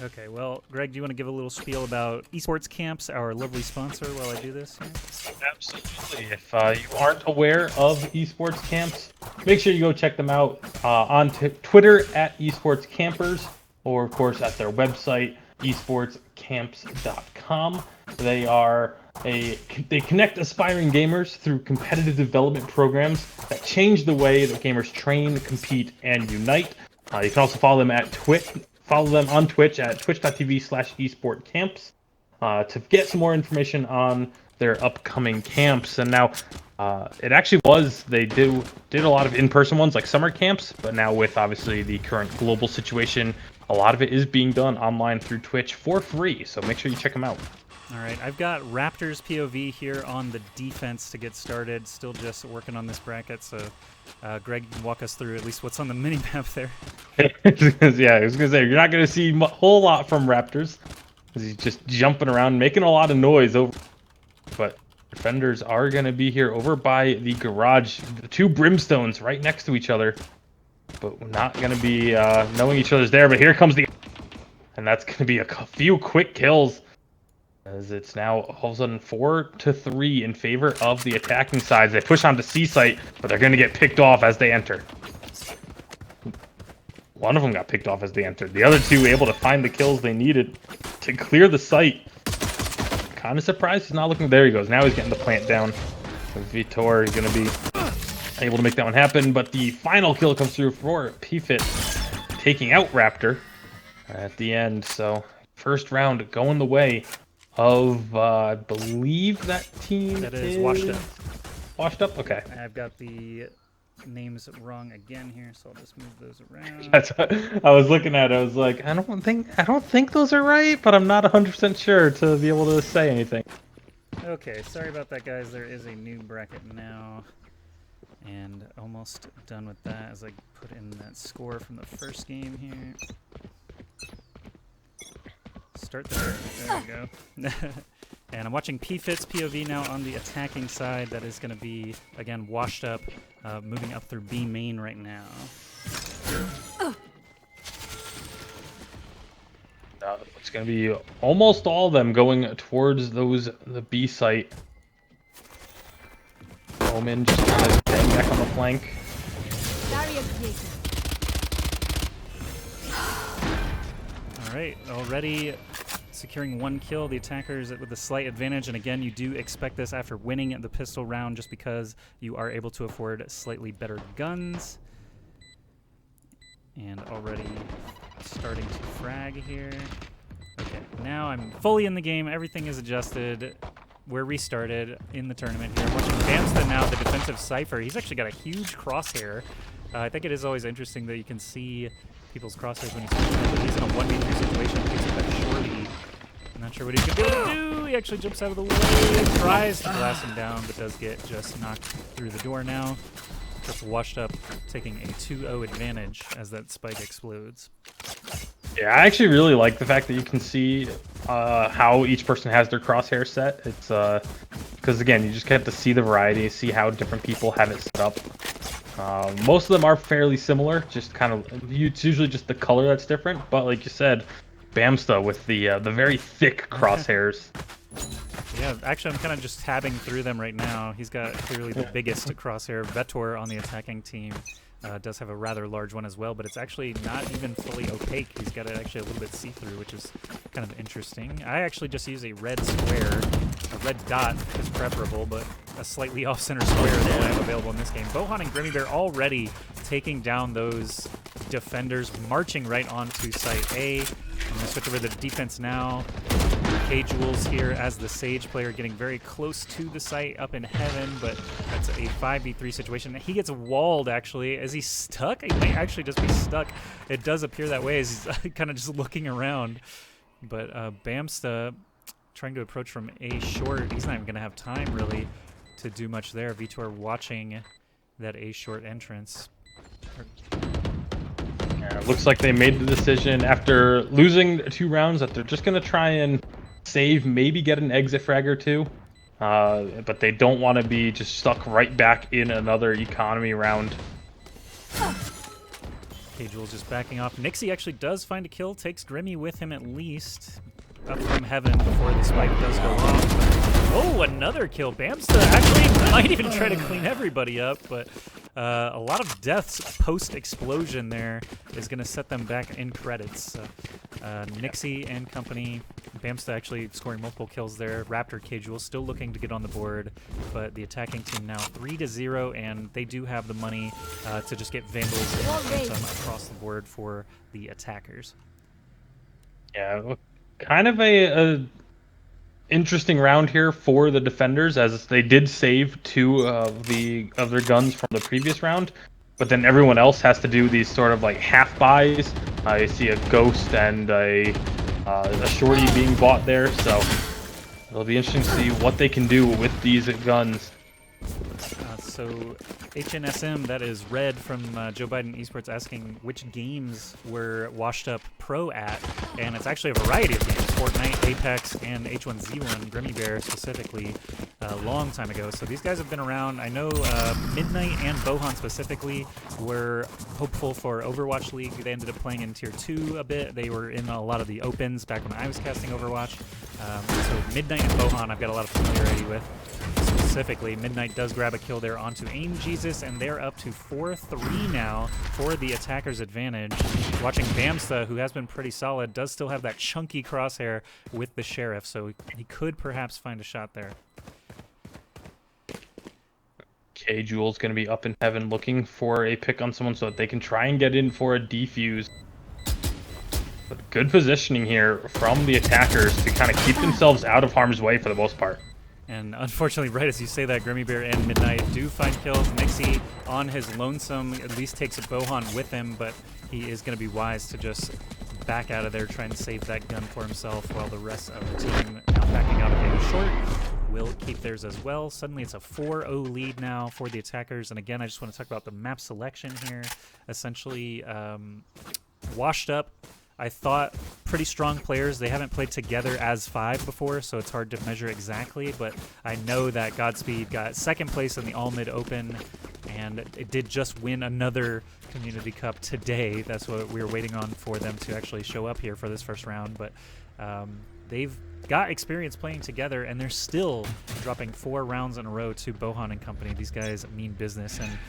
Okay, well, Greg, do you want to give a little spiel about esports camps, our lovely sponsor, while I do this? Absolutely. If you aren't aware of esports camps, make sure you go check them out on Twitter at esports campers, or of course at their website esportscamps.com. They connect aspiring gamers through competitive development programs that change the way that gamers train, compete, and unite. You can also follow them at Follow them on Twitch at twitch.tv/esportcamps to get some more information on their upcoming camps. And now, it actually they did a lot of in-person ones like summer camps, but now with obviously the current global situation, a lot of it is being done online through Twitch for free. So make sure you check them out. All right, I've got Raptors POV here on the defense to get started. Still just working on this bracket, so Greg can walk us through at least what's on the mini-map there. Yeah, I was going to say, you're not going to see a whole lot from Raptors, because he's just jumping around, making a lot of noise over. But defenders are going to be here over by the garage. The two Brimstones right next to each other, but we're not going to be knowing each other's there. But here comes and that's going to be a few quick kills, as it's now all of a sudden 4-3 in favor of the attacking sides. They push onto C site, but they're going to get picked off as they enter. One of them got picked off as they entered. The other two able to find the kills they needed to clear the site. Kind of surprised he's not looking. There he goes. Now he's getting the plant down. Vitor is going to be able to make that one happen, but the final kill comes through for PFIT, taking out Raptor at the end. So first round going the way of, I believe that team that is Washed Up. Washed Up? Okay. I've got the names wrong again here, so I'll just move those around. That's what I was looking at. I was like, I don't think those are right, but I'm not 100% sure to be able to say anything. Okay, sorry about that, guys. There is a new bracket now, and almost done with that as I put in that score from the first game here. Start there. There we go. And I'm watching PFIT's POV now on the attacking side. That is going to be, again, Washed Up, moving up through B main right now. It's going to be almost all of them going towards the B site. Omen just kind of staying back on the flank. All right, already securing one kill. The attackers with a slight advantage, and again, you do expect this after winning the pistol round just because you are able to afford slightly better guns. And already starting to frag here. Okay, now I'm fully in the game. Everything is adjusted. We're restarted in the tournament here. Watching Bamsta now, the defensive Cypher. He's actually got a huge crosshair. I think it is always interesting that you can see people's crosshairs when he's in a 1v3 situation. He picks up that shorty. I'm not sure what he's going to be able to do. He actually jumps out of the way, tries to blast him down, but does get just knocked through the door now. Just Washed Up, taking a 2-0 advantage as that spike explodes. Yeah, I actually really like the fact that you can see how each person has their crosshair set. It's because again, you just get to see the variety, see how different people have it set up. Most of them are fairly similar, just kind of, it's usually just the color that's different. But like you said, Bamsta with the very thick crosshairs. Yeah, actually, I'm kind of just tabbing through them right now. He's got clearly the biggest crosshair. Vetor on the attacking team does have a rather large one as well, but it's actually not even fully opaque. He's got it actually a little bit see-through, which is kind of interesting. I actually just use a red square. A red dot is preferable, but a slightly off-center square is all I have available in this game. Bohon and Grimmybear already taking down those defenders, marching right onto site A. I'm going to switch over to the defense now. K-Jules here as the Sage player, getting very close to the site up in heaven, but that's a 5v3 situation. He gets walled, actually. Is he stuck? He might actually just be stuck. It does appear that way as he's kind of just looking around. But Bamsta trying to approach from A short. He's not even going to have time, really, to do much there. Vitor watching that A short entrance. Yeah, it looks like they made the decision after losing 2 rounds that they're just going to try and save, maybe get an exit frag or 2. But they don't want to be just stuck right back in another economy round. K-Jules just backing off. Nixie actually does find a kill, takes Grimmy with him at least. Up from heaven before the spike does go off. Oh, another kill. Bamsta actually might even try to clean everybody up, but a lot of deaths post-explosion there is going to set them back in credits. Nixie and company. Bamsta actually scoring multiple kills there. Raptor K-Jules still looking to get on the board, but the attacking team now 3-0, and they do have the money to just get Vandals and Phantom across the board for the attackers. Yeah, kind of a interesting round here for the defenders, as they did save 2 of their guns from the previous round, but then everyone else has to do these sort of like half buys. I see a ghost and a shorty being bought there, so it'll be interesting to see what they can do with these guns. So HNSM, that is Red from Joe Biden Esports, asking which games were Washed Up Pro at, and it's actually a variety of games: Fortnite, Apex, and H1Z1, Grimmybear specifically, a long time ago. So these guys have been around. I know Midnight and Bohon specifically were hopeful for Overwatch League. They ended up playing in Tier 2 a bit. They were in a lot of the opens back when I was casting Overwatch. So Midnight and Bohon I've got a lot of familiarity with. Specifically, Midnight does grab a kill there onto Aim Jesus, and they're up to 4-3 now for the attacker's advantage. Watching Bamsta, who has been pretty solid, does still have that chunky crosshair with the Sheriff, so he could perhaps find a shot there. K-Jules going to be up in heaven looking for a pick on someone so that they can try and get in for a defuse. But good positioning here from the attackers to kind of keep themselves out of harm's way for the most part. And unfortunately, right as you say that, Grimmybear and Midnight do find kills. Nixie on his lonesome at least takes a Bohon with him, but he is going to be wise to just back out of there, try and save that gun for himself, while the rest of the team, now backing out of getting short, will keep theirs as well. Suddenly it's a 4-0 lead now for the attackers. And again, I just want to talk about the map selection here. Essentially, Washed Up, I thought pretty strong players. They haven't played together as 5 before, so it's hard to measure exactly, but I know that Godspeed got 2nd place in the All-Mid Open, and it did just win another Community Cup today. That's what we were waiting on, for them to actually show up here for this first round, but they've got experience playing together, and they're still dropping 4 rounds in a row to Bohon and company. These guys mean business, and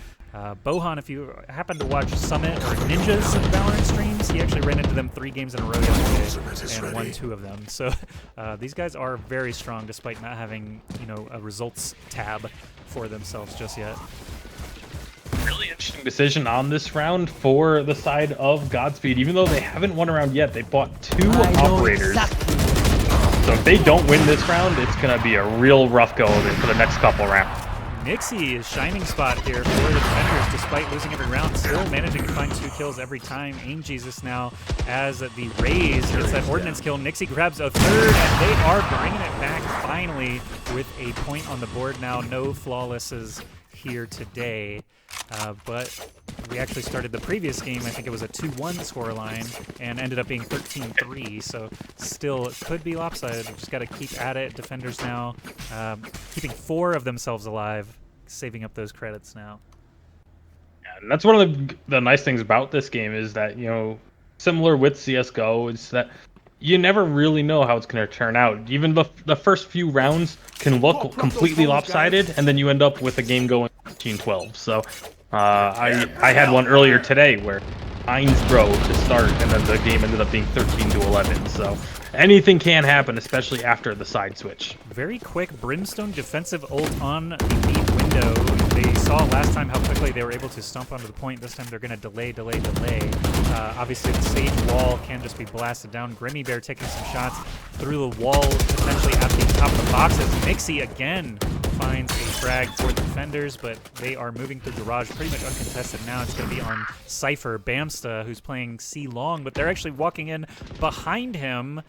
Bohon, if you happen to watch Summit or Ninja's Valorant streams, he actually ran into them 3 games in a row yesterday and won 2 of them. So these guys are very strong, despite not having, you know, a results tab for themselves just yet. Really interesting decision on this round for the side of Godspeed. Even though they haven't won a round yet, they bought 2 operators. So if they don't win this round, it's going to be a real rough go of it for the next couple rounds. Nixie is shining spot here for the defenders, despite losing every round, still managing to find 2 kills every time. Aim Jesus now, as the Raze gets that ordnance kill. Nixie grabs a 3rd, and they are bringing it back finally with a point on the board now. No flawlesses here today, but we actually started the previous game, I think it was a 2-1 scoreline, and ended up being 13-3, so still could be lopsided. We've just got to keep at it. Defenders now keeping 4 of themselves alive, saving up those credits now. Yeah, and that's one of the nice things about this game, is that, you know, similar with CSGO, is that you never really know how it's going to turn out. Even the first few rounds can look completely lopsided, and then you end up with a game going 13-12. So I had one earlier today where Einsbro to start, and then the game ended up being 13-11. So anything can happen, especially after the side switch. Very quick Brimstone defensive ult on the lead window. They saw last time how quickly they were able to stomp onto the point. This time they're going to delay. Obviously the Sage wall can just be blasted down. Grimmybear taking some shots through the wall, potentially at the top of the boxes. Nixie again finds a frag for the defenders, but they are moving through Garage pretty much uncontested now. It's going to be on Cypher. Bamsta, who's playing C long, but they're actually walking in behind him,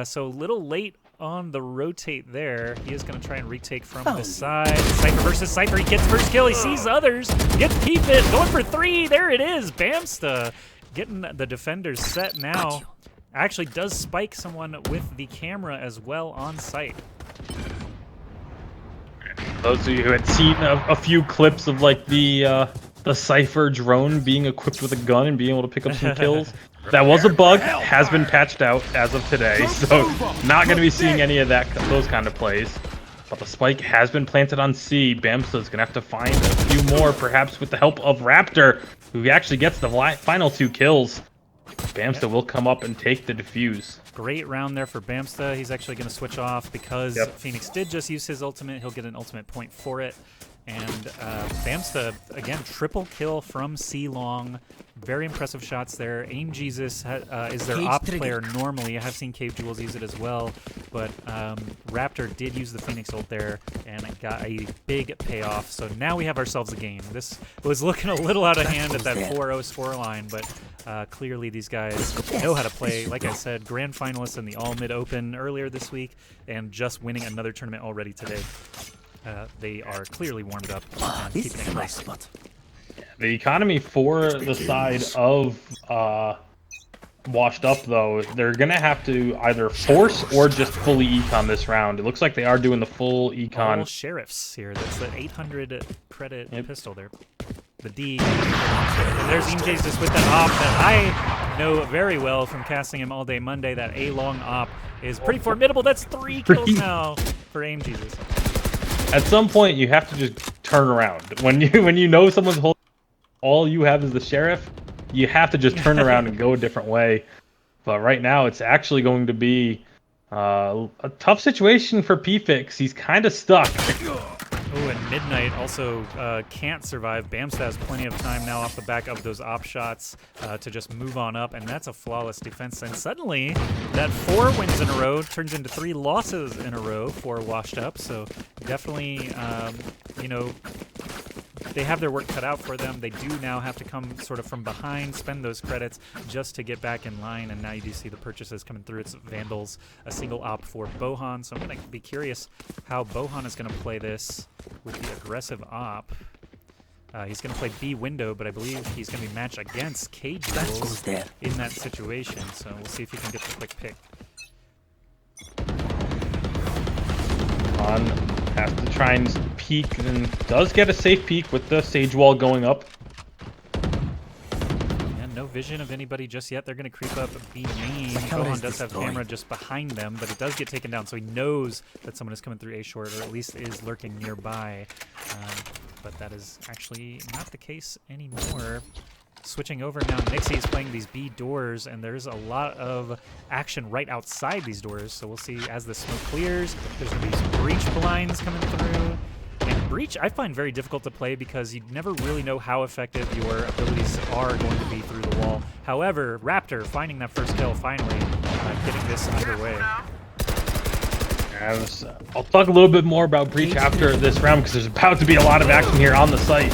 so a little late on the rotate there. He is going to try and retake from the side. Cypher versus Cypher. He gets first kill. He sees others. Gets keep it. Going for 3. There it is. Bamsta getting the defenders set now. Actually does spike someone with the camera as well on site. Those of you who had seen a few clips of like the the Cypher drone being equipped with a gun and being able to pick up some kills. That was a bug, has been patched out as of today, so not going to be seeing any of those kind of plays. But the spike has been planted on C. Bamsta's going to have to find a few more, perhaps with the help of Raptor, who actually gets the final 2 kills. Bamsta will come up and take the defuse. Great round there for Bamsta. He's actually going to switch off because Phoenix did just use his ultimate. He'll get an ultimate point for it. And Bamsta, again, triple kill from C-Long. Very impressive shots there. Aim Jesus is their op player normally. I have seen Cave Jewels use it as well. But Raptor did use the Phoenix ult there, and it got a big payoff. So now we have ourselves a game. This was looking a little out of hand at that 4-0 scoreline, but clearly these guys know how to play. Like I said, grand finalists in the All-Mid Open earlier this week, and just winning another tournament already today. They are clearly warmed up and keeping it close. The economy for the side of Washed Up, though, they're going to have to either force or just fully econ this round. It looks like they are doing the full econ. All sheriffs here. That's the 800 credit pistol there. The D. And there's AimJesus with that op that I know very well from casting him all day Monday. That A-long op is pretty formidable. That's 3 kills now for AimJesus. At some point, you have to just turn around. When you know someone's holding, all you have is the sheriff, you have to just turn around and go a different way. But right now, it's actually going to be a tough situation for PFix. He's kind of stuck. Oh, and Midnight also can't survive. Bamsta has plenty of time now off the back of those op shots to just move on up, and that's a flawless defense. And suddenly, that 4 wins in a row turns into 3 losses in a row for Washed Up. So definitely, you know, they have their work cut out for them. They do now have to come sort of from behind, spend those credits just to get back in line. And now you do see the purchases coming through. It's Vandals, a single op for bohon. So I'm going to be curious how bohon is going to play this with the aggressive op. He's going to play B window, but I believe he's going to be matched against K-Jewels in that situation. So we'll see if he can get the quick pick. On has to try and peek, and does get a safe peek with the sage wall going up. And no vision of anybody just yet. They're going to creep up B main. Bohon does have camera just behind them, but it does get taken down, so he knows that someone is coming through A short, or at least is lurking nearby. But that is actually not the case anymore. Switching over now, Nixie is playing these B doors, and there's a lot of action right outside these doors. So we'll see as the smoke clears. There's going to be some breach blinds coming through. And breach I find very difficult to play because you never really know how effective your abilities are going to be through the wall. However, Raptor finding that first kill finally, getting this underway. I'll talk a little bit more about breach after this round because there's about to be a lot of action here on the site.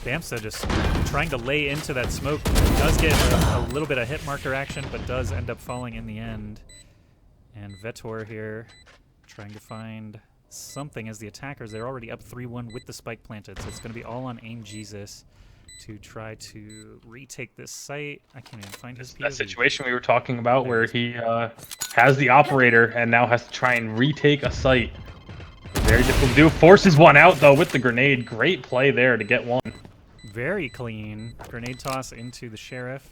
Bamsta just trying to lay into that smoke. Does get a little bit of hit marker action, but does end up falling in the end. And Vetor here trying to find something as the attackers. They're already up 3-1 with the spike planted, so it's going to be all on AimJesus to try to retake this site. I can't even find his POV. That situation we were talking about where he has the operator and now has to try and retake a site. Very difficult to do. Forces one out, though, with the grenade. Great play there to get one. Very clean. Grenade toss into the sheriff.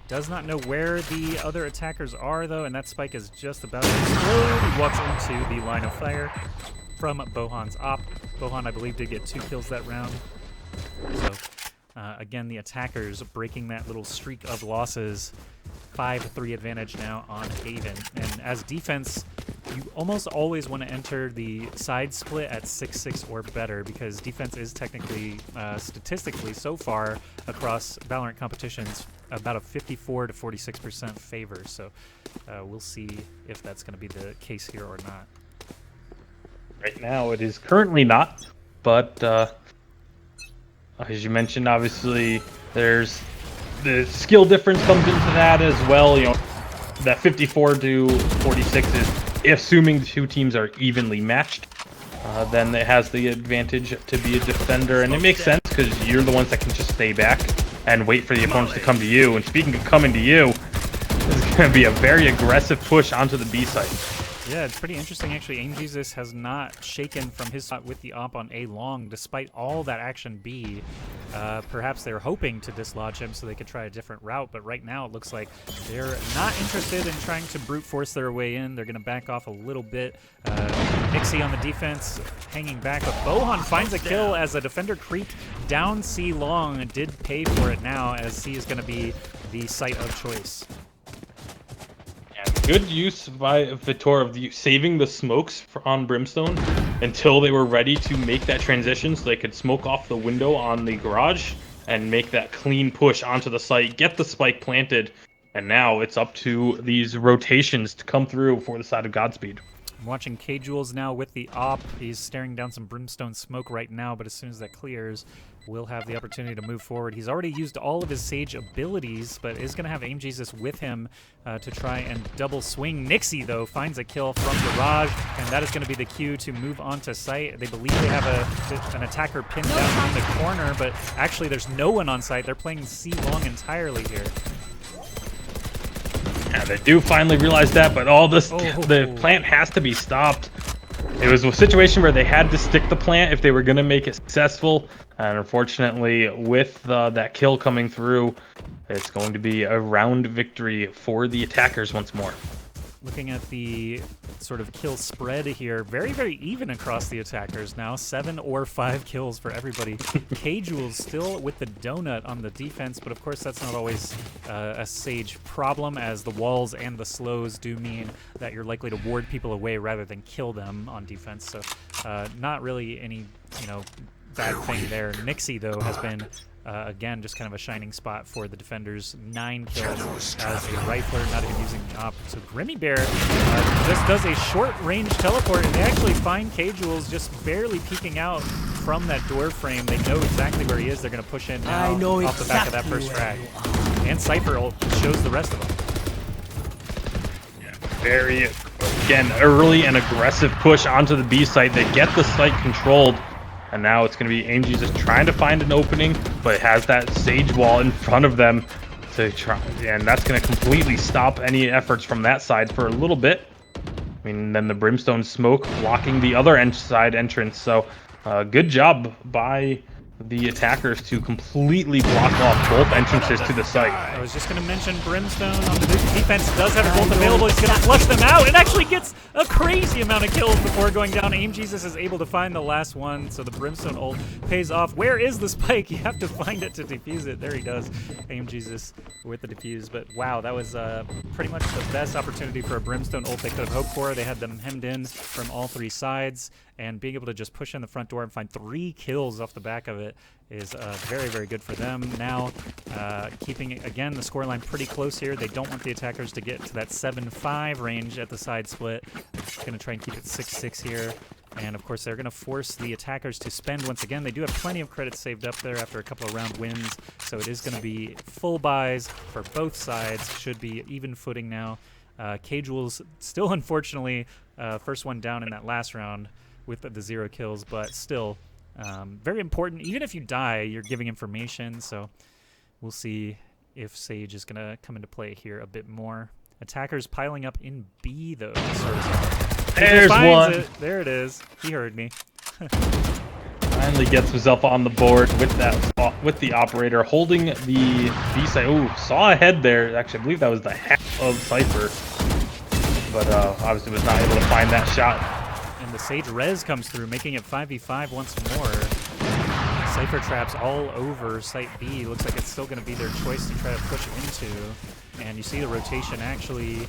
Does not know where the other attackers are, though, and that spike is just about to explode. He walks into the line of fire from Bohon's op. Bohon, I believe, did get 2 kills that round. So, again, the attackers breaking that little streak of losses. 5-3 advantage now on Haven. And as defense, you almost always want to enter the side split at 6-6 or better because defense is technically, statistically, so far across Valorant competitions, about a 54 to 46% favor. So we'll see if that's going to be the case here or not. Right now, it is currently not, but as you mentioned, obviously, there's the skill difference comes into that as well. You know, that 54 to 46 is assuming the 2 teams are evenly matched. Then it has the advantage to be a defender, and it makes sense because you're the ones that can just stay back and wait for the opponents to come to you. And speaking of coming to you, this is going to be a very aggressive push onto the B site. Yeah, it's pretty interesting actually. AimJesus has not shaken from his spot with the op on A long, despite all that action B. Perhaps they're hoping to dislodge him so they could try a different route, but right now it looks like they're not interested in trying to brute force their way in. They're going to back off a little bit. Nixie on the defense, hanging back, but bohon finds a kill as a defender creeped down C long and did pay for it now, as C is going to be the site of choice. Good use by Vitor of saving the smokes on Brimstone until they were ready to make that transition so they could smoke off the window on the garage and make that clean push onto the site, get the spike planted, and now it's up to these rotations to come through for the side of Godspeed. I'm watching K-Jules now with the op. He's staring down some Brimstone smoke right now, but as soon as that clears, we'll have the opportunity to move forward. He's already used all of his Sage abilities, but is going to have AimJesus with him to try and double swing. Nixie, though, finds a kill from Garage, and that is going to be the cue to move on to site. They believe they have an attacker pinned down in the corner, but actually there's no one on site. They're playing C long entirely here. Yeah, they do finally realize that, but all this, the plant has to be stopped. It was a situation where they had to stick the plant if they were going to make it successful, and unfortunately, with that kill coming through, it's going to be a round victory for the attackers once more. Looking at the sort of kill spread here, very, very even across the attackers now. 7 or 5 kills for everybody. K-Jules still with the donut on the defense, but of course that's not always a Sage problem, as the walls and the slows do mean that you're likely to ward people away rather than kill them on defense. So not really any, bad thing there. Nixie, though, has been again, just kind of a shining spot for the defenders. 9 kills as a rifler, not even using the op. So Grimmybear just does a short-range teleport, and they actually find K-Jules just barely peeking out from that door frame. They know exactly where he is. They're going to push in now off the back of that first frag. And Cypher shows the rest of them. Yeah, very, again, early and aggressive push onto the B site. They get the site controlled. And now it's going to be AimJesus trying to find an opening, but it has that Sage wall in front of them to try, and that's going to completely stop any efforts from that side for a little bit. I mean, then the Brimstone smoke blocking the other side entrance. So good job by the attackers to completely block off both entrances to the site. I was just going to mention Brimstone on the defense does have a bolt available. He's going to flush them out and actually gets a crazy amount of kills before going down. AimJesus is able to find the last one, so the Brimstone ult pays off. Where is the spike? You have to find it to defuse it. There he does. AimJesus with the defuse. But wow, that was pretty much the best opportunity for a Brimstone ult they could have hoped for. They had them hemmed in from all 3 sides, and being able to just push in the front door and find 3 kills off the back of it is very, very good for them. Now, keeping, again, the scoreline pretty close here. They don't want the attackers to get to that 7-5 range at the side split. Going to try and keep it 6-6 here. And, of course, they're going to force the attackers to spend once again. They do have plenty of credits saved up there after a couple of round wins, so it is going to be full buys for both sides. Should be even footing now. K-Jules still, unfortunately, first one down in that last round with the 0 kills, but still very important. Even if you die, you're giving information, so we'll see if Sage is going to come into play here a bit more. Attackers piling up in B, though. There's one. There it is. He heard me. Finally gets himself on the board with the operator holding the B side. Ooh, saw a head there. Actually, I believe that was the half of Cypher, but obviously was not able to find that shot. And the Sage res comes through, making it 5v5 once more. Cypher traps all over Site B. Looks like it's still going to be their choice to try to push into. And you see the rotation actually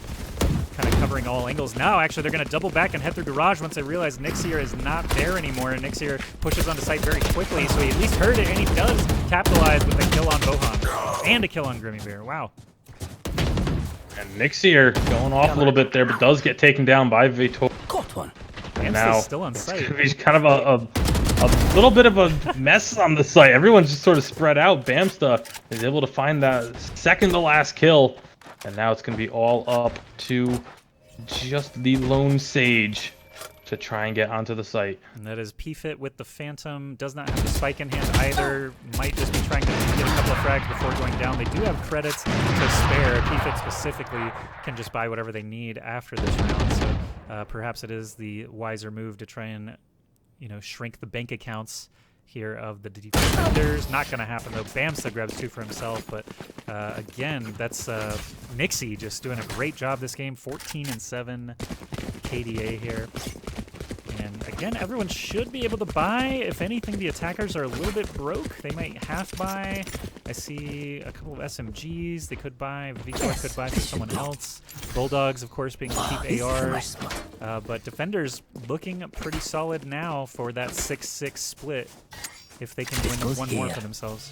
kind of covering all angles. Now, actually, they're going to double back and head through Garage once they realize Nixier is not there anymore. And Nixier pushes onto Site very quickly, so he at least heard it, and he does capitalize with a kill on bohon. And a kill on Grimmybear. Wow. And Nixier going off a little bit there, but does get taken down by Vitor. Got one. And now still on site. He's kind of a little bit of a mess on the site. Everyone's just sort of spread out. Bamsta is able to find that second to last kill. And now it's going to be all up to just the lone Sage. to try and get onto the site. And that is PFIT with the Phantom. Does not have the spike in hand either. Might just be trying to get a couple of frags before going down. They do have credits to spare. PFIT specifically can just buy whatever they need after this round. So perhaps it is the wiser move to try and, you know, shrink the bank accounts here of the defenders. Not going to happen though. Bamsta grabs 2 for himself, but again, that's Nixie just doing a great job this game. 14-7 KDA here. And again, everyone should be able to buy. If anything, the attackers are a little bit broke. They might half buy. I see a couple of SMGs they could buy. Vitor could buy for someone else. Bulldogs, of course, being cheap ARs. But defenders looking pretty solid now for that 6-6 split if they can win one more for themselves.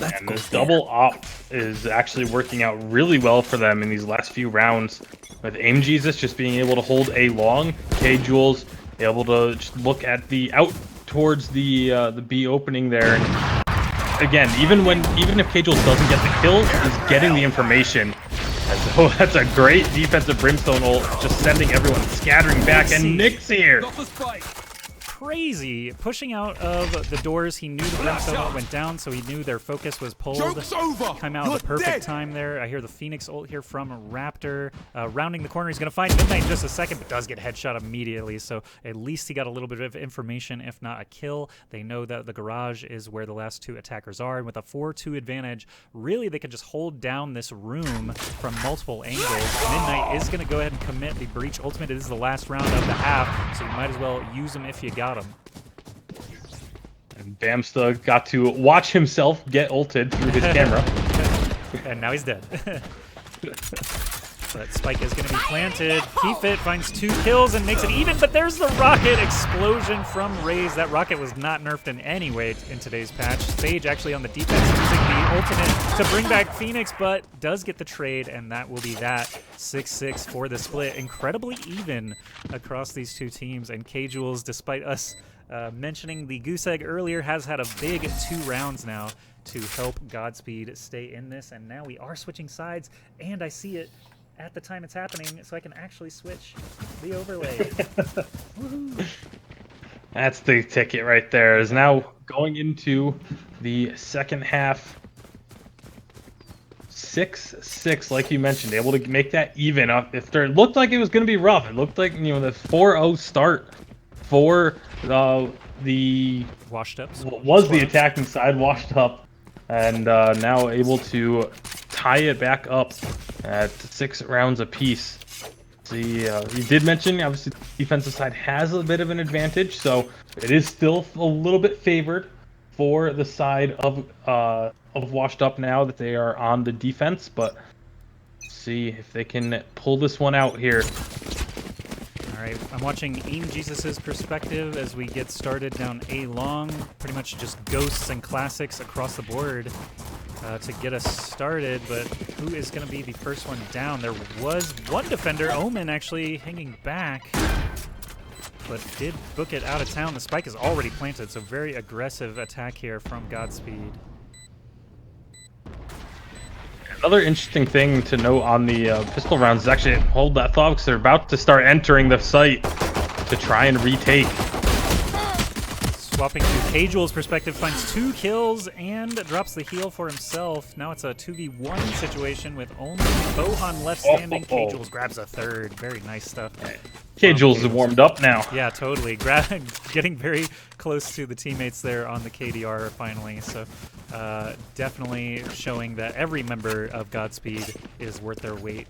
And this double op is actually working out really well for them in these last few rounds. With Aim Jesus just being able to hold A long, K-Jules able to just look at the out towards the B opening there. And again, even if K-Jules doesn't get the kill, he's getting the information. And so that's a great defensive Brimstone ult, just sending everyone scattering back. And Nick's here. Crazy pushing out of the doors. He knew the Brimstone ult went down, so he knew their focus was pulled. Come out at the perfect time there. I hear the Phoenix ult here from Raptor. Rounding the corner, he's going to find Midnight in just a second, but does get headshot immediately. So at least he got a little bit of information, if not a kill. They know that the garage is where the last 2 attackers are, and with a 4-2 advantage, really they can just hold down this room from multiple angles. Midnight is going to go ahead and commit the breach ultimate. It is the last round of the half, so you might as well use them if you got him. And Bamsta got to watch himself get ulted through his camera. And now he's dead. But Spike is going to be planted. PFIT finds 2 kills and makes it even, but there's the rocket explosion from Raze. That rocket was not nerfed in any way in today's patch. Sage actually on the defense using the ultimate to bring back Phoenix, but does get the trade, and that will be that. 6-6 for the split. Incredibly even across these 2 teams, and K-Jules, despite us mentioning the goose egg earlier, has had a big 2 rounds now to help Godspeed stay in this, and now we are switching sides, and I see it at the time it's happening, so I can actually switch the overlay. That's the ticket right there. Is now going into the second half. 6-6, like you mentioned, able to make that even up. If there looked like it was going to be rough, it looked like, you know, the 4-0 start for the washed up was the attacking side washed up, and now able to tie it back up at 6 rounds apiece. See, you did mention obviously the defensive side has a bit of an advantage, so it is still a little bit favored for the side of washed up now that they are on the defense, but see if they can pull this one out here. All right, I'm watching Aim Jesus' perspective as we get started down A long. Pretty much just ghosts and classics across the board to get us started, but who is going to be the first one down? There was one defender, Omen, actually hanging back, but did book it out of town. The spike is already planted, so very aggressive attack here from Godspeed. Another interesting thing to note on the pistol rounds is actually hold that thought, because they're about to start entering the site to try and retake. Swapping to K-Jules' perspective, finds 2 kills and drops the heal for himself. Now it's a 2v1 situation with only bohon left standing. K-Jules grabs a 3rd. Very nice stuff. K-Jules is warmed up now. Yeah, totally. Getting very close to the teammates there on the KDR finally. So definitely showing that every member of Godspeed is worth their weight.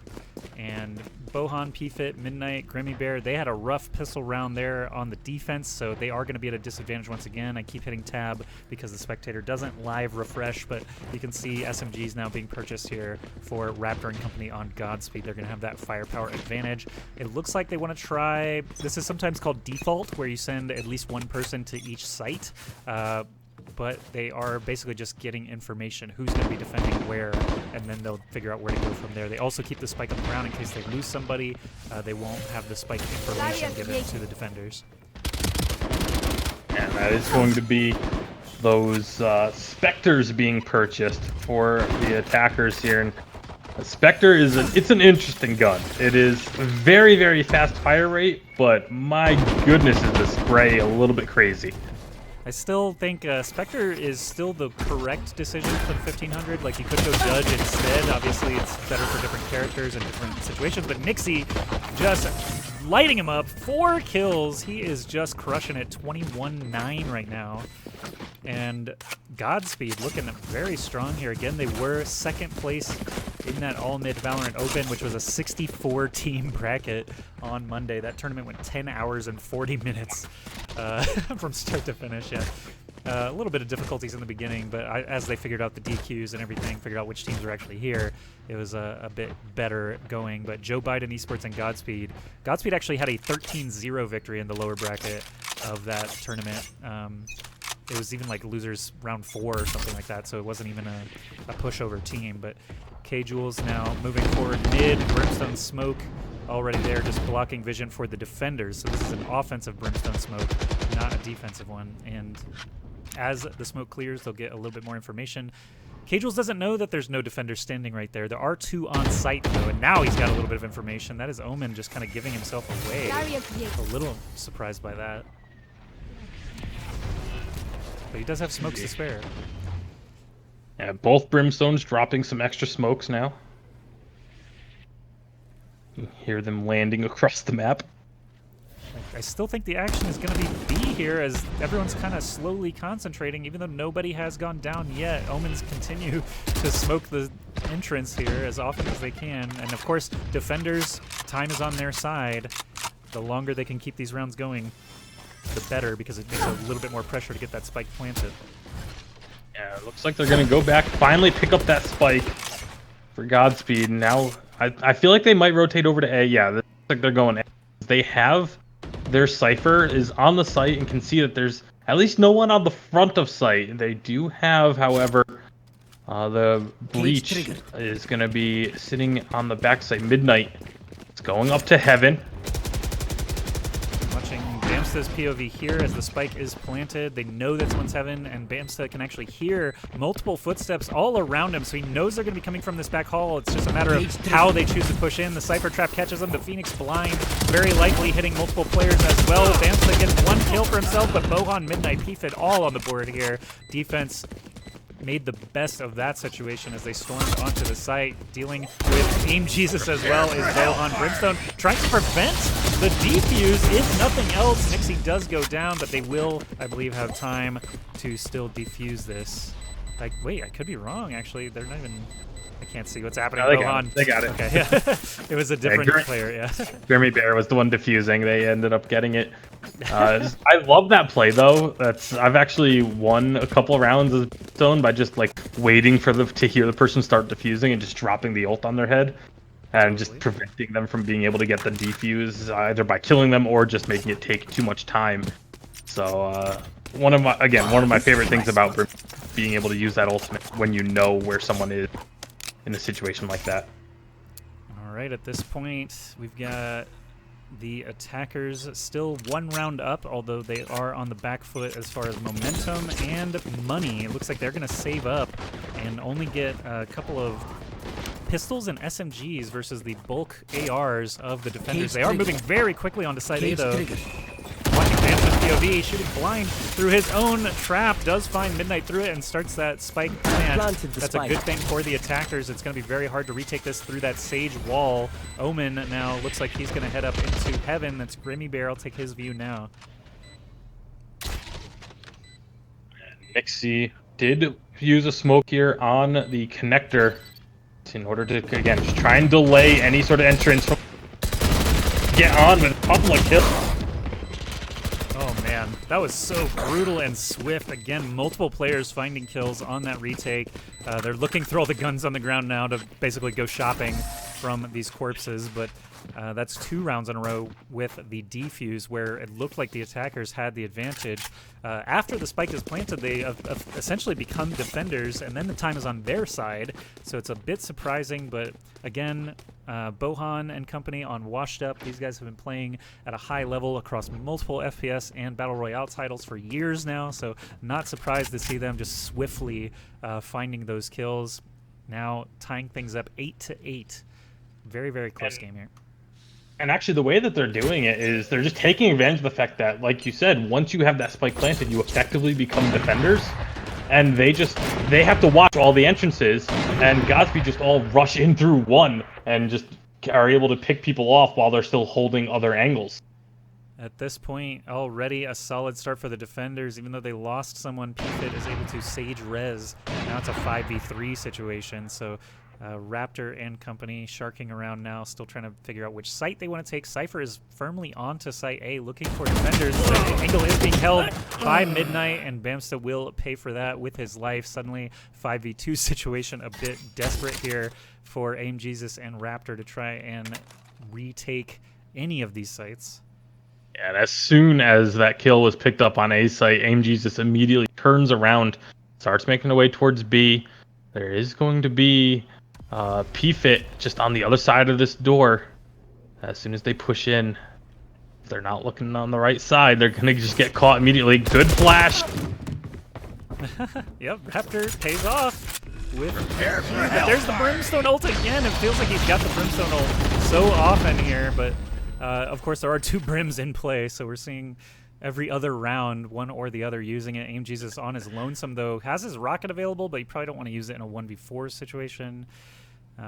And bohon, PFIT, Midnight, Grimmybear, they had a rough pistol round there on the defense, so they are going to be at a disadvantage once again. I keep hitting tab because the spectator doesn't live refresh, but you can see SMGs now being purchased here for Raptor and company on Godspeed. They're going to have that firepower advantage. It looks like they want to try, this is sometimes called default, where you send at least 1 person to each site. But they are basically just getting information, who's going to be defending where, and then they'll figure out where to go from there. They also keep the spike on the ground in case they lose somebody. They won't have the spike information given to the defenders. And that is going to be those Spectres being purchased for the attackers here. And Spectre is it's an interesting gun. It is very, very fast fire rate, but my goodness, is the spray a little bit crazy. I still think Spectre is still the correct decision for the 1500. Like, you could go Judge instead. Obviously, it's better for different characters and different situations. But Nixie just lighting him up. 4 kills. He is just crushing it. 21-9 right now. And Godspeed looking very strong here. Again, they were second place in that all-mid Valorant Open, which was a 64-team bracket on Monday. That tournament went 10 hours and 40 minutes from start to finish. Yeah, a little bit of difficulties in the beginning, but as they figured out the DQs and everything, figured out which teams were actually here, it was a bit better going. But Joe Biden Esports and Godspeed actually had a 13-0 victory in the lower bracket of that tournament. It was even like losers round 4 or something like that, so it wasn't even a pushover team. But K-Jules now moving forward mid, Brimstone Smoke already there, just blocking vision for the defenders. So this is an offensive Brimstone Smoke, not a defensive one. And as the smoke clears, they'll get a little bit more information. K-Jules doesn't know that there's no defender standing right there. There are 2 on site, though, and now he's got a little bit of information. That is Omen just kind of giving himself away. A little surprised by that. But he does have smokes to spare. Yeah, both Brimstones dropping some extra smokes now. You hear them landing across the map. I still think the action is going to be B here as everyone's kind of slowly concentrating, even though nobody has gone down yet. Omens continue to smoke the entrance here as often as they can. And of course, defenders, time is on their side. The longer they can keep these rounds going, the better, because it makes a little bit more pressure to get that spike planted. Yeah, it looks like they're going to go back, finally pick up that spike for Godspeed. Now, I feel like they might rotate over to A. Yeah, it looks like they're going A. They have their Cypher is on the site and can see that there's at least no one on the front of site. They do have, however, the Breach is going to be sitting on the backside. Midnight. It's going up to Heaven. Watching Bamsta's POV here as the spike is planted. They know this one's Heaven, and Bamsta can actually hear multiple footsteps all around him, so he knows they're going to be coming from this back hall. It's just a matter of how they choose to push in. The Cypher Trap catches them. The Phoenix blind, very likely hitting multiple players as well. Bamsta gets 1 kill for himself, but Bohon, Midnight, PFIT all on the board here. Defense made the best of that situation as they stormed onto the site. Dealing with Aim Jesus as well is Bohon. Brimstone trying to prevent the defuse, if nothing else. Nixie does go down, but they will, I believe, have time to still defuse this. Like, wait, I could be wrong, actually. They're not even... I can't see what's happening. No, Bohon. they got it. Okay, yeah. It was a different player, yeah. Grimmybear was the one defusing. They ended up getting it. I love that play, though. I've actually won a couple rounds of Stone by just like waiting for to hear the person start defusing and just dropping the ult on their head and just preventing them from being able to get the defuse either by killing them or just making it take too much time. So one of my favorite things about being able to use that ultimate when you know where someone is in a situation like that. All right, at this point, we've got the attackers still 1 round up, although they are on the back foot as far as momentum and money. It looks like they're going to save up and only get a couple of pistols and SMGs versus the bulk ARs of the defenders. They are moving very quickly onto side A, though. Watching Bamsta's POV, shooting blind through his own trap, does find Midnight through it and starts that spike plant. That's a good thing for the attackers. It's going to be very hard to retake this through that Sage wall. Omen now looks like he's going to head up into Heaven. That's Grimmybear. I'll take his view now. Nixie did use a smoke here on the connector in order to, again, just try and delay any sort of entrance. Get on with a couple of kills. Oh man, that was so brutal and swift. Again, multiple players finding kills on that retake. They're looking through all the guns on the ground now to basically go shopping from these corpses, but that's 2 rounds in a row with the defuse where it looked like the attackers had the advantage. After the spike is planted, they essentially become defenders, and then the time is on their side, so it's a bit surprising, but again, Bohon and company on Washed Up. These guys have been playing at a high level across multiple FPS and Battle Royale titles for years now, so not surprised to see them just swiftly finding those kills. now tying things up 8-8. Very, very close game here. And actually, the way that they're doing it is they're just taking advantage of the fact that, like you said, once you have that spike planted, you effectively become defenders. And they have to watch all the entrances, and Godspeed just all rush in through one and just are able to pick people off while they're still holding other angles. At this point, already a solid start for the defenders. Even though they lost someone, PFIT is able to Sage res. Now it's a 5v3 situation, so Raptor and company sharking around now, still trying to figure out which site they want to take. Cypher is firmly onto site A, looking for defenders. The angle is being held by Midnight, and Bamsta will pay for that with his life. Suddenly, 5v2 situation, a bit desperate here for Aim Jesus and Raptor to try and retake any of these sites. And as soon as that kill was picked up on A site, Aim Jesus immediately turns around, starts making their way towards B. There is going to be PFIT just on the other side of this door. As soon as they push in, if they're not looking on the right side, they're going to just get caught immediately. Good flash. Yep, Raptor pays off. There's the Brimstone ult again. It feels like he's got the Brimstone ult so often here, but of course there are 2 Brims in play, so we're seeing every other round, one or the other using it. Aim Jesus on his lonesome, though, has his rocket available, but you probably don't want to use it in a 1v4 situation.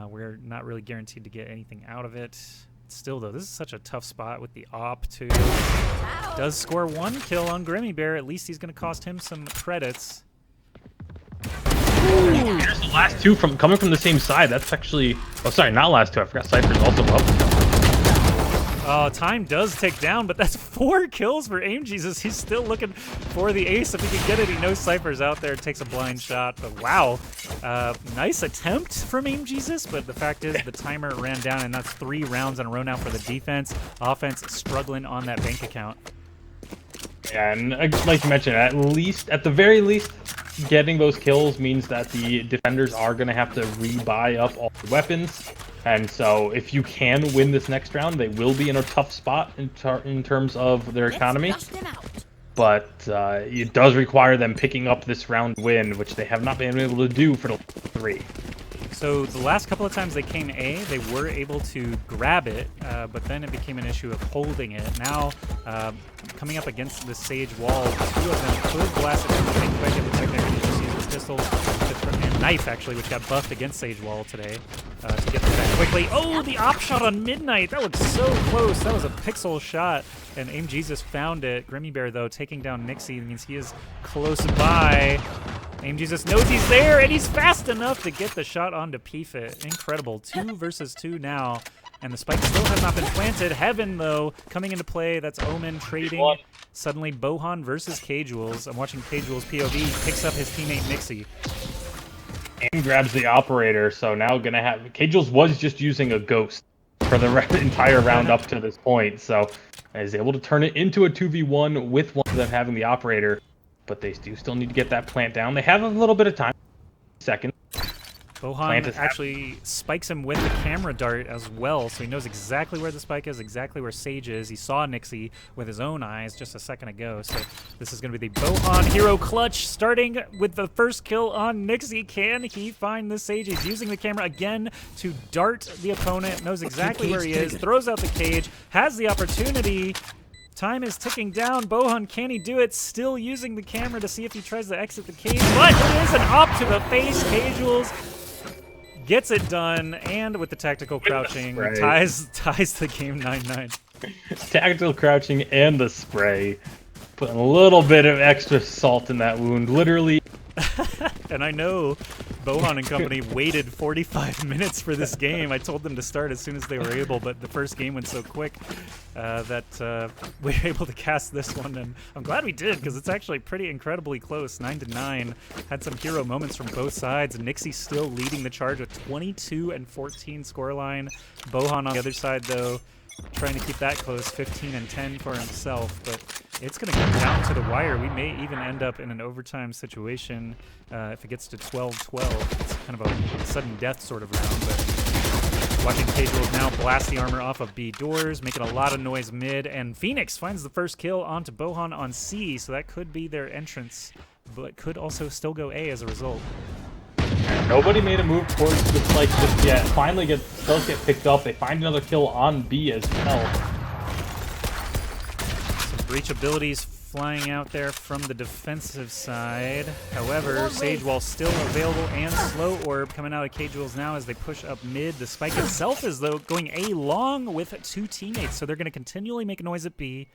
We're not really guaranteed to get anything out of it. Still, though, this is such a tough spot with the op, too. Does score 1 kill on Grimmybear. At least he's going to cost him some credits. Ooh, here's the last 2 coming from the same side. That's actually... Oh, sorry, not last 2. I forgot Cypher's also up. Time does tick down, but that's 4 kills for Aim Jesus. He's still looking for the ace. If he can get it, he knows Cypher's out there. Takes a blind shot, but wow. Nice attempt from Aim Jesus, but the fact is the timer ran down, and that's 3 rounds in a row now for the defense. Offense struggling on that bank account. Yeah, and like you mentioned, at the very least, getting those kills means that the defenders are going to have to rebuy up all the weapons. And so if you can win this next round, they will be in a tough spot in terms of their economy. But it does require them picking up this round win, which they have not been able to do for the 3. So the last couple of times they came A, they were able to grab it, but then it became an issue of holding it. Now, coming up against the Sage wall, 2 of them could blast it pretty quick. It looks like they're going to just use this pistol and knife, actually, which got buffed against Sage wall today, to get this back quickly. Oh, the op shot on Midnight! That looked so close. That was a pixel shot, and Aim Jesus found it. Grimmybear, though, taking down Nixie means he is close by. Aim Jesus knows he's there, and he's fast enough to get the shot onto PFIT. Incredible. 2 versus 2 now, and the spike still has not been planted. Heaven, though, coming into play. That's Omen trading. Suddenly, Bohon versus K-Jules. I'm watching K-Jules POV. Picks up his teammate Nixie. Aim grabs the operator, so now gonna have... K-Jules was just using a ghost for the entire round up to this point, so is able to turn it into a 2v1 with one of them having the operator. But they do still need to get that plant down. They have a little bit of time. Second. Bohon actually spikes him with the camera dart as well, so he knows exactly where the spike is, exactly where Sage is. He saw Nixie with his own eyes just a second ago, so this is going to be the Bohon hero clutch, starting with the first kill on Nixie. Can he find the Sage? He's using the camera again to dart the opponent, knows exactly where he is, throws out the cage, has the opportunity. Time is ticking down. Bohon, can he do it? Still using the camera to see if he tries to exit the cage. But it is an op to the face. K-Jules gets it done, and with the tactical crouching, ties the game 9-9. Tactical crouching and the spray. Putting a little bit of extra salt in that wound. Literally. And I know Bohon and company waited 45 minutes for this game. I told them to start as soon as they were able, but the first game went so quick that we were able to cast this one, and I'm glad we did, because it's actually pretty incredibly close. 9-9. Had some hero moments from both sides. Nixie still leading the charge with 22 and 14 scoreline. Bohon on the other side, though, trying to keep that close, 15 and 10 for himself, but it's going to come down to the wire. We may even end up in an overtime situation if it gets to 12-12. It's kind of a sudden death sort of round, but watching K-Jules now blast the armor off of B doors, making a lot of noise mid, and Phoenix finds the first kill onto Bohon on C, so that could be their entrance, but could also still go A as a result. Nobody made a move towards the spike just yet. Finally does get picked up. They find another kill on B as well. Some breach abilities flying out there from the defensive side. However, Sage Wall still available and Slow Orb coming out of K-Jewels now as they push up mid. The spike itself is, though, going A long with 2 teammates, so they're going to continually make a noise at B.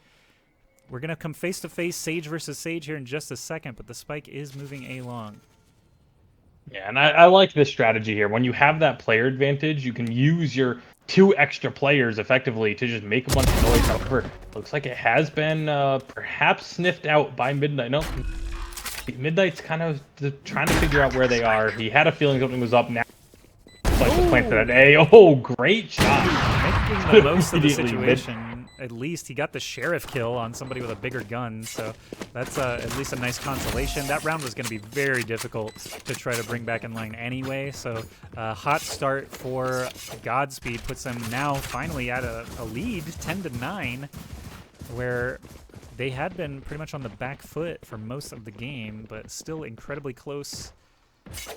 We're going to come face-to-face Sage versus Sage here in just a second, but the spike is moving A long. Yeah, and I like this strategy here. When you have that player advantage, you can use your 2 extra players effectively to just make a bunch of noise. However, looks like it has been perhaps sniffed out by Midnight. No, Midnight's kind of trying to figure out where they are. He had a feeling something was up now. Like the plant that A. Oh, great shot! Making the most of the situation. At least he got the sheriff kill on somebody with a bigger gun, so that's at least a nice consolation. That round was going to be very difficult to try to bring back in line anyway, so hot start for Godspeed puts them now finally at a lead, 10-9, where they had been pretty much on the back foot for most of the game, but still incredibly close.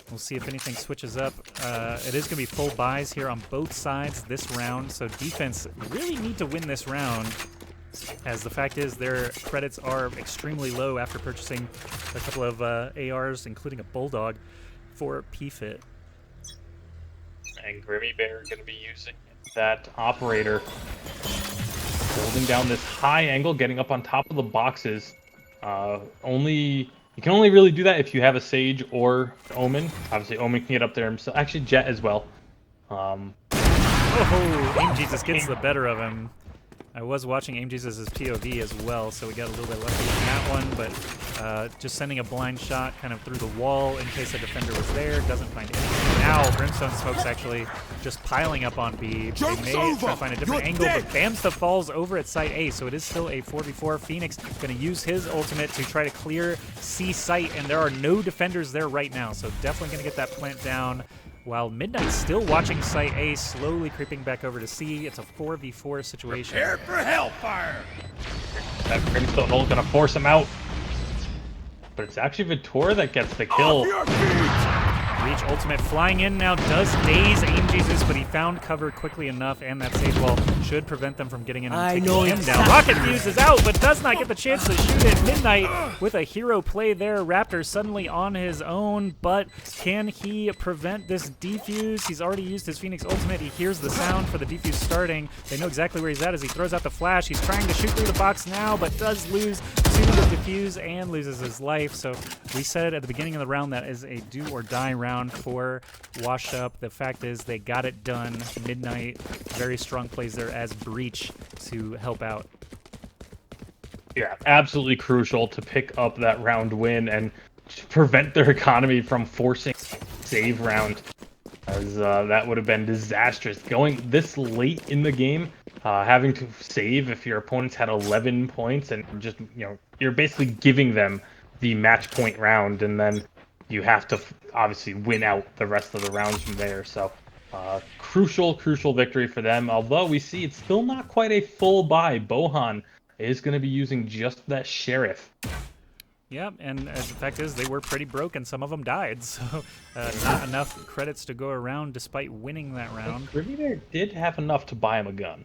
We'll see if anything switches up. It is going to be full buys here on both sides this round, so defense really need to win this round, as the fact is their credits are extremely low after purchasing a couple of ARs, including a Bulldog, for PFIT. And Grimmybear going to be using that operator, holding down this high angle, getting up on top of the boxes. You can only really do that if you have a Sage or Omen. Obviously, Omen can get up there himself. Actually, Jet as well. Oh, Aim Jesus gets the better of him. I was watching Aim Jesus' POV as well, so we got a little bit lucky in that one, but just sending a blind shot kind of through the wall in case a defender was there. Doesn't find anything. Now, Brimstone Smoke's actually just piling up on B. They may try to find a different angle, but Bamsta falls over at site A, so it is still a 4v4. Phoenix going to use his ultimate to try to clear C site, and there are no defenders there right now, so definitely going to get that plant down. While Midnight's still watching Site A, slowly creeping back over to C. It's a 4v4 situation. Prepare for hellfire! That Brimstone ult gonna force him out. But it's actually Vitor that gets the kill. Reach ultimate flying in now does daze Aim Jesus, but he found cover quickly enough, and that Sage Wall should prevent them from getting in and taking him down. Rocket Fuse is out, but does not get the chance to shoot it. Midnight with a hero play there. Raptor suddenly on his own, but can he prevent this defuse? He's already used his Phoenix ultimate. He hears the sound for the defuse starting. They know exactly where he's at as he throws out the flash. He's trying to shoot through the box now, but does lose to the defuse and loses his life. So we said at the beginning of the round that is a do or die round for Wash Up. The fact is they got it done. Midnight, very strong plays there as Breach to help out. Yeah, absolutely crucial to pick up that round win and prevent their economy from forcing save round, as that would have been disastrous. Going this late in the game, having to save if your opponents had 11 points, and just, you're basically giving them the match point round, and then you have to obviously win out the rest of the rounds from there. So crucial victory for them. Although we see it's still not quite a full buy. Bohon is going to be using just that Sheriff. Yeah, and the fact is they were pretty broke, and some of them died. So not enough credits to go around despite winning that round. Grimmybear did have enough to buy him a gun.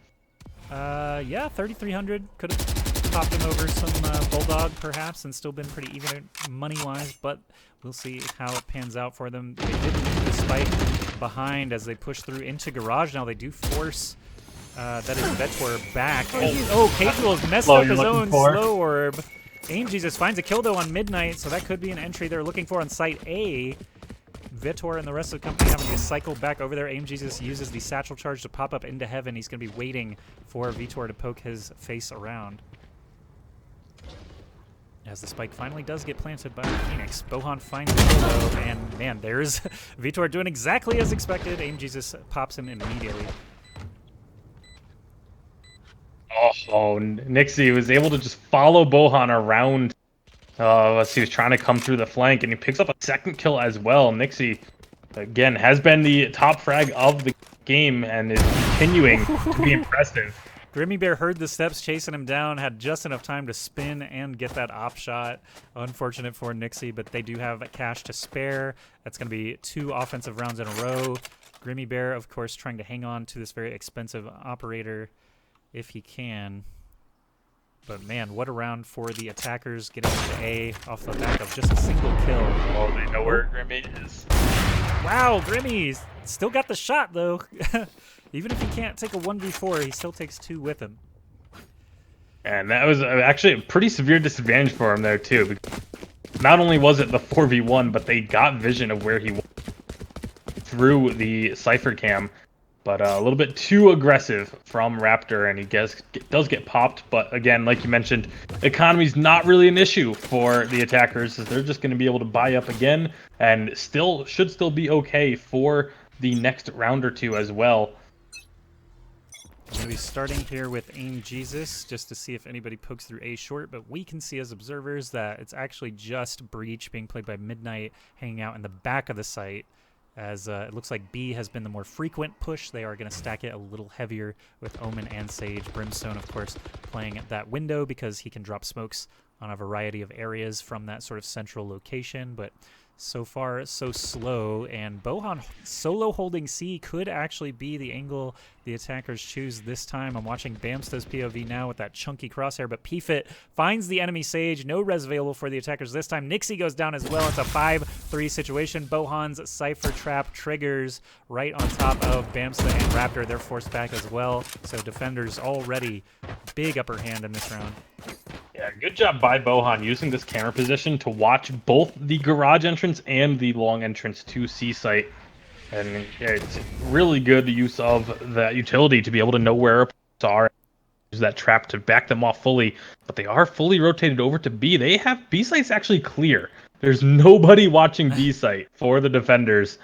Yeah, 3,300 could have popped him over some Bulldog perhaps and still been pretty even money-wise, but we'll see how it pans out for them. They did leave the spike behind as they push through into Garage. Now they do force that is Vetor back. Oh, K-Jewels messed up his own Slow Orb. Aim Jesus finds a kill though on Midnight, so that could be an entry they're looking for on Site A. Vitor and the rest of the company having to cycle back over there. Aim Jesus uses the satchel charge to pop up into heaven. He's going to be waiting for Vitor to poke his face around. As the spike finally does get planted by Phoenix. Bohon finds the kill though, and man, there's Vitor doing exactly as expected. Aim Jesus pops him immediately. Oh, Nixie was able to just follow Bohon around. He was trying to come through the flank, and he picks up a second kill as well. Nixie, again, has been the top frag of the game and is continuing to be impressive. Grimmybear heard the steps chasing him down, had just enough time to spin and get that op shot. Unfortunate for Nixie, but they do have cash to spare. That's going to be 2 offensive rounds in a row. Grimmybear, of course, trying to hang on to this very expensive operator if he can. But man, what a round for the attackers, getting to A off the back of just a single kill. Oh, they know where Grimmy is. Wow, Grimmy still got the shot, though. Even if he can't take a 1v4, he still takes 2 with him. And that was actually a pretty severe disadvantage for him there, too. Because not only was it the 4v1, but they got vision of where he was through the Cypher cam. But a little bit too aggressive from Raptor, and he does get popped. But again, like you mentioned, economy's not really an issue for the attackers, as they're just going to be able to buy up again, and should still be okay for the next round or 2 as well. I'm going to be starting here with Aim Jesus, just to see if anybody pokes through A short, but we can see as observers that it's actually just Breach being played by Midnight, hanging out in the back of the site, as it looks like B has been the more frequent push. They are going to stack it a little heavier with Omen and Sage. Brimstone, of course, playing at that window because he can drop smokes on a variety of areas from that sort of central location, but so far so slow, and bohon solo holding C could actually be the angle the attackers choose this time. I'm watching Bamsta's POV now with that chunky crosshair, but Pfit finds the enemy Sage. No res available for the attackers this time. Nixie goes down as well. It's a 5-3 situation. bohon's Cypher trap triggers right on top of Bamsta and Raptor. They're forced back as well, so defenders already big upper hand in this round. Yeah, good job by bohon using this camera position to watch both the garage entrance and the long entrance to C site. And it's really good use of that utility to be able to know where opponents are, use that trap to back them off fully. But they are fully rotated over to B. They have B site's actually clear. There's nobody watching B site for the defenders.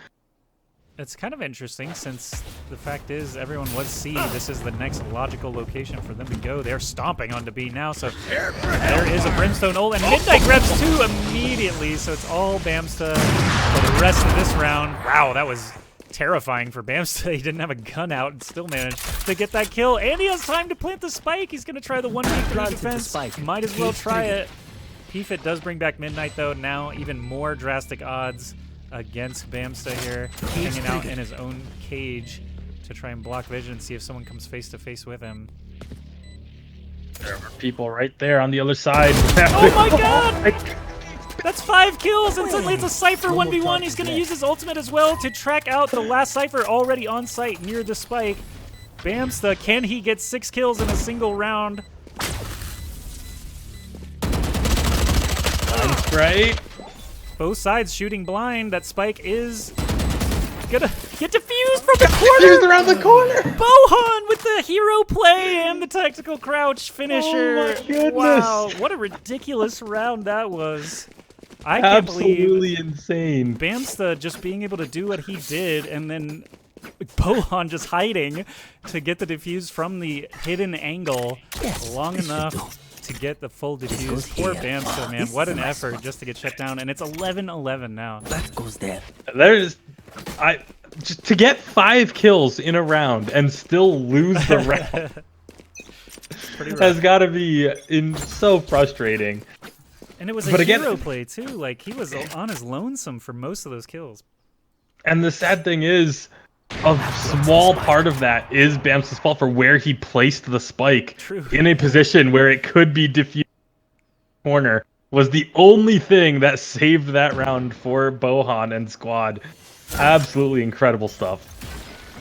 It's kind of interesting, since the fact is everyone was C. This is the next logical location for them to go. They're stomping onto B now, so there is a Brimstone ult, and Midnight grabs 2 immediately, so it's all Bamsta for the rest of this round. Wow, that was terrifying for Bamsta. He didn't have a gun out and still managed to get that kill, and he has time to plant the spike. He's going to try the 1v3 defense. Might as well try it. Pfit does bring back Midnight, though. Now even more drastic odds against Bamsta here, hanging out in his own cage to try and block vision and see if someone comes face to face with him. There are people right there on the other side. Oh my god! That's 5 kills, and suddenly it's a Cypher 1v1. He's going to use his ultimate as well to track out the last Cypher already on site near the spike. Bamsta, can he get 6 kills in a single round? That's right. Both sides shooting blind. That spike is gonna get defused from the corner. Defused around the corner. bohon with the hero play and the tactical crouch finisher. Oh my goodness. Wow, what a ridiculous round that was. I can't believe absolutely insane. Bamsta just being able to do what he did, and then bohon just hiding to get the defuse from the hidden angle long enough to get the full defuse. Poor Bamsta, man. What an effort just to get shut down. And it's 11-11 now. That goes there. Just to get 5 kills in a round and still lose the round has got to be so frustrating. And it was a hero play, too. Like, he was on his lonesome for most of those kills. And the sad thing is, a small part of that is Bamsta's fault for where he placed the spike. True. In a position where it could be diffused. Corner was the only thing that saved that round for bohon and squad. Absolutely incredible stuff.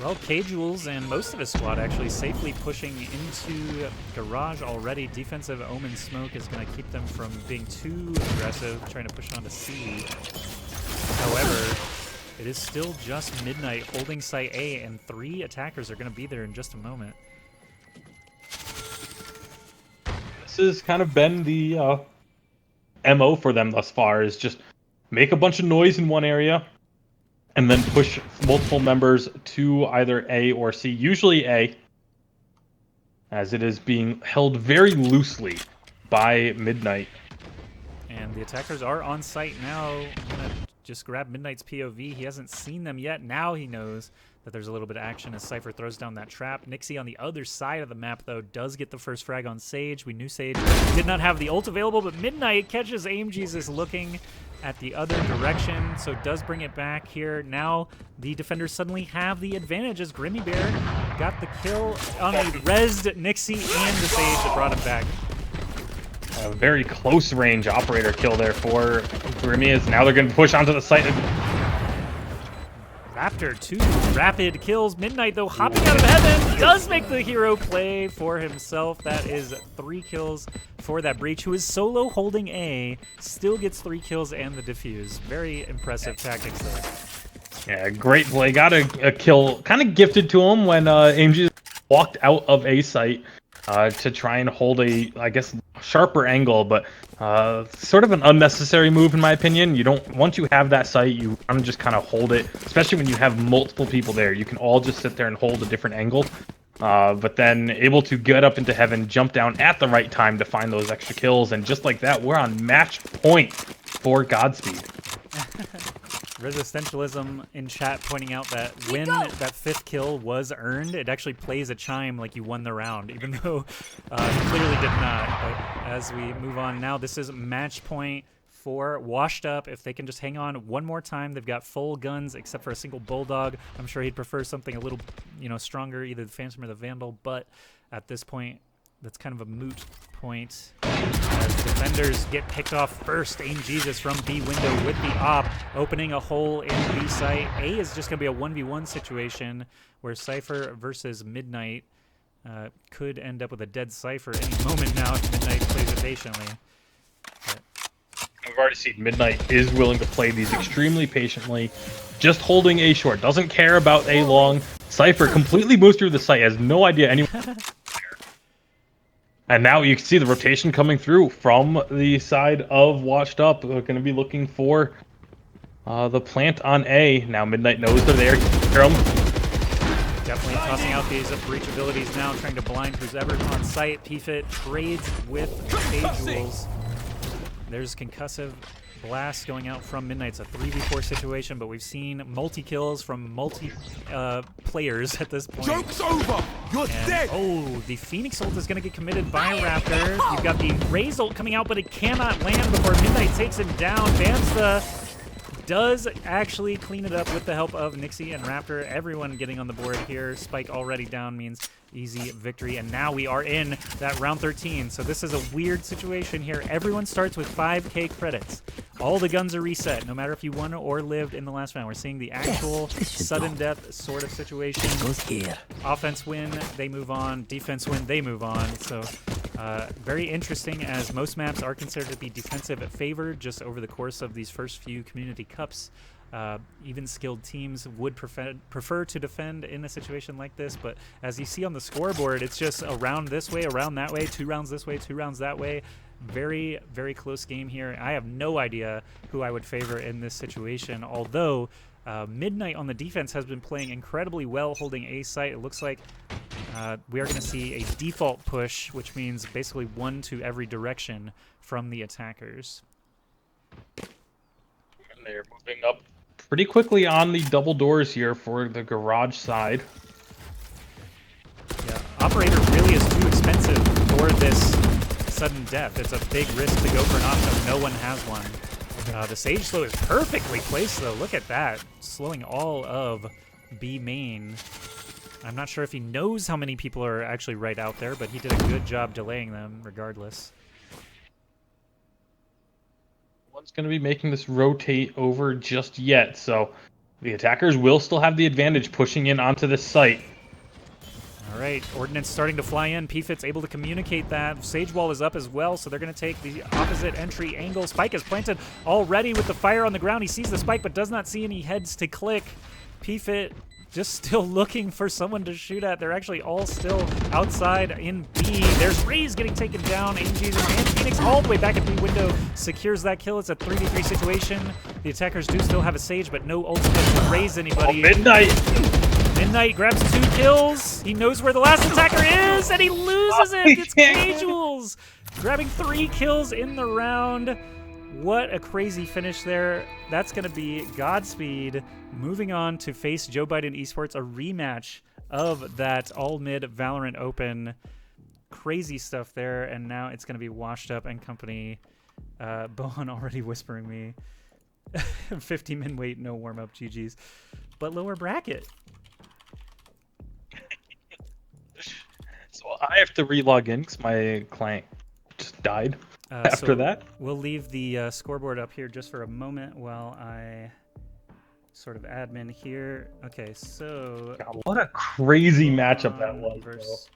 Well, K-Jules and most of his squad actually safely pushing into garage already. Defensive Omen smoke is going to keep them from being too aggressive, trying to push on to C. However, it is still just Midnight holding site A, and 3 attackers are going to be there in just a moment. This has kind of been the MO for them thus far, is just make a bunch of noise in one area and then push multiple members to either A or C, usually A, as it is being held very loosely by Midnight. And the attackers are on site now. I'm going to just grab Midnight's POV. He hasn't seen them yet. Now he knows that there's a little bit of action as Cypher throws down that trap. Nixie on the other side of the map, though, does get the first frag on Sage. We knew Sage did not have the ult available, but Midnight catches Aim Jesus looking at the other direction, so does bring it back here. Now the defenders suddenly have the advantage as Grimmybear got the kill on the rezzed Nixie and the Sage that brought him back. A very close range operator kill there for Grimmy, as now they're going to push onto the site. Raptor, 2 rapid kills. Midnight, though, hopping out of heaven, does make the hero play for himself. That is 3 kills for that Breach, who is solo holding A, still gets 3 kills and the defuse. Very impressive tactics there. Yeah, great play. Got a kill kind of gifted to him when AimG walked out of A site to try and hold a, I guess, sharper angle, but sort of an unnecessary move in my opinion. You don't, once you have that site, you want to just kind of hold it, especially when you have multiple people there. You can all just sit there and hold a different angle, but then able to get up into heaven, jump down at the right time to find those extra kills, and just like that, we're on match point for Godspeed. Resistentialism in chat pointing out that when that 5th kill was earned, it actually plays a chime like you won the round, even though clearly did not. But as we move on now, this is match point for Washed Up. If they can just hang on one more time, they've got full guns except for a single Bulldog. I'm sure he'd prefer something a little, stronger, either the Phantom or the Vandal, but at this point, that's kind of a moot point as defenders get picked off first. Aim Jesus from B window with the op, opening a hole in B site. A is just going to be a 1v1 situation where Cypher versus Midnight could end up with a dead Cypher any moment now if Midnight plays it patiently. But we've already seen Midnight is willing to play these extremely patiently, just holding A short, doesn't care about A long. Cypher completely moves through the site, has no idea anyone. And now you can see the rotation coming through from the side of Washed Up. We're going to be looking for the plant on A. Now Midnight knows they're there. Definitely tossing out these breach abilities now, trying to blind who's ever on site. PFIT trades with K-Jules. There's Concussive Blast going out from Midnight. It's a 3v4 situation, but we've seen multi-kills from players at this point. Joke's over! You're dead! Oh, the Phoenix ult is going to get committed by Raptor. You've got the Raze ult coming out, but it cannot land before Midnight takes him down. Bansta does actually clean it up with the help of Nixie and Raptor. Everyone getting on the board here. Spike already down means easy victory, and now we are in that round 13. So this is a weird situation here. Everyone starts with 5k credits. All the guns are reset, no matter if you won or lived in the last round. We're seeing the actual sudden death sort of situation. Offense win, they move on. Defense win, they move on. So very interesting, as most maps are considered to be defensive favored just over the course of these first few community cups. Even skilled teams would prefer to defend in a situation like this, but as you see on the scoreboard, it's just a round this way, around that way, 2 rounds this way, 2 rounds that way. Very, very close game here. I have no idea who I would favor in this situation, although Midnight on the defense has been playing incredibly well, holding A site. It looks like we are going to see a default push, which means basically 1 to every direction from the attackers. And they're moving up pretty quickly on the double doors here for the garage side. Yeah, Operator really is too expensive for this sudden death. It's a big risk to go for an op, no one has one. The Sage Slow is perfectly placed, though. Look at that. Slowing all of B main. I'm not sure if he knows how many people are actually right out there, but he did a good job delaying them regardless. One's going to be making this rotate over just yet, so the attackers will still have the advantage pushing in onto this site. All right, Ordnance starting to fly in. PFIT's able to communicate that. Sage Wall is up as well, so they're going to take the opposite entry angle. Spike is planted already with the fire on the ground. He sees the spike, but does not see any heads to click. PFIT just still looking for someone to shoot at. They're actually all still outside in B. There's Raze getting taken down. Aim Jesus and Phoenix all the way back at B window secures that kill. It's a 3v3 situation. The attackers do still have a Sage, but no ultimate to raise anybody. Oh, Midnight! Midnight grabs 2 kills. He knows where the last attacker is, and he loses it. It's K-Jules grabbing 3 kills in the round. What a crazy finish there. That's going to be Godspeed moving on to face Joe Biden Esports, a rematch of that all-mid Valorant Open. Crazy stuff there, and now it's going to be Washed Up and company. Bohon already whispering me. 50 min wait, no warm-up, GG's. But lower bracket. So I have to re-log in because my client just died after that. We'll leave the scoreboard up here just for a moment while I sort of admin here. Okay, so... God, what a crazy matchup that was. Versus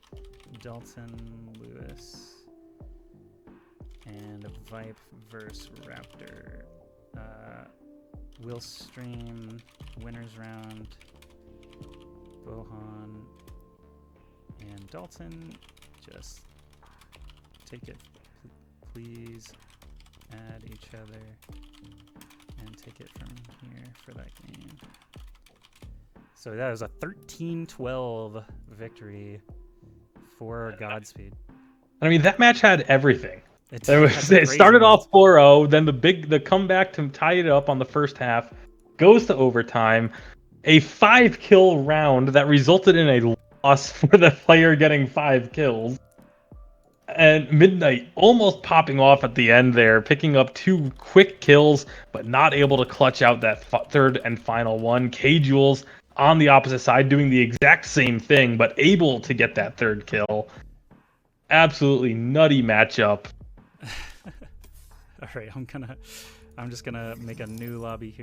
Dalton, Lewis, and Vipe versus Raptor. Will stream winners round. Bohon and Dalton, just take it, please. Add each other and take it from here for that game. So that was a 13-12 victory for Godspeed. I mean, that match had everything. It started off 4-0, then the comeback to tie it up on the first half goes to overtime. A 5-kill round that resulted in a loss for the player getting 5 kills. And Midnight almost popping off at the end there, picking up 2 quick kills, but not able to clutch out that third and final one. K-Jules on the opposite side doing the exact same thing, but able to get that third kill. Absolutely nutty matchup. All right, I'm just gonna make a new lobby here.